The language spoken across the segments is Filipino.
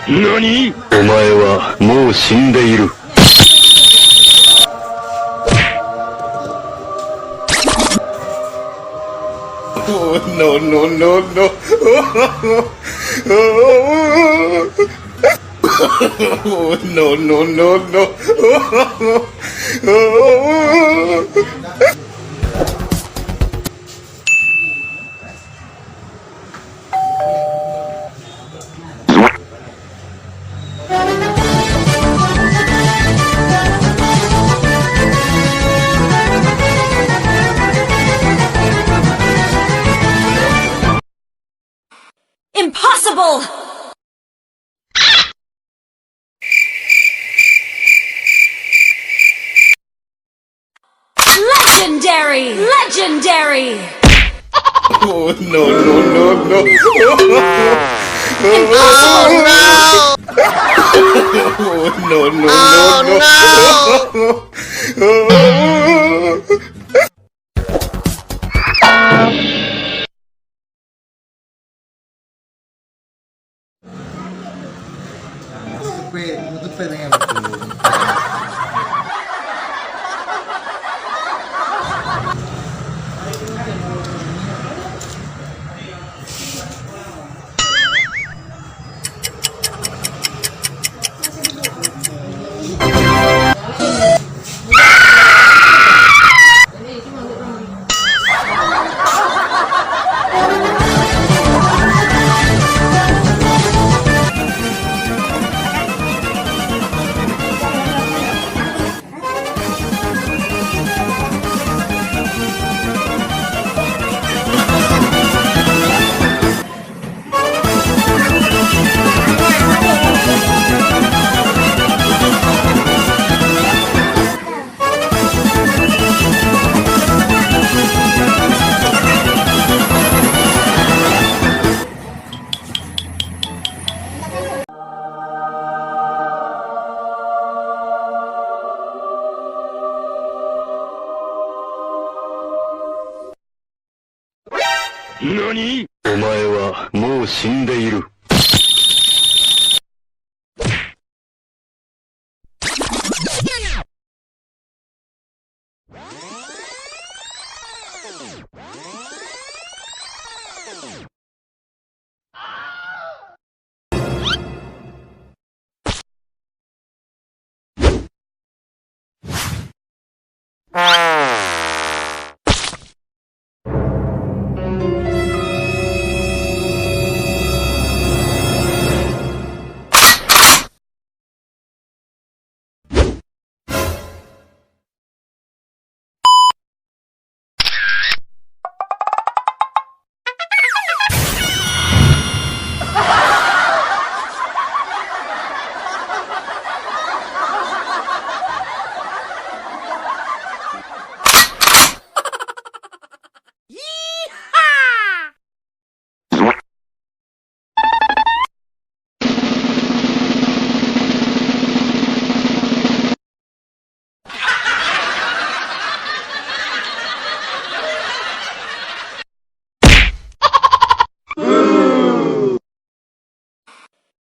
何？お前はもう死んでいる。Oh, no, no, no, no. Oh, no, no, no, no. Impossible! Legendary! Legendary! Oh, no, no, no, no. Impossible! Oh, no, no, no, no. No te pwede nga matulog. NANI?! お前はもう死んでいる。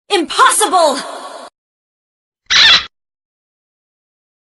Impossible!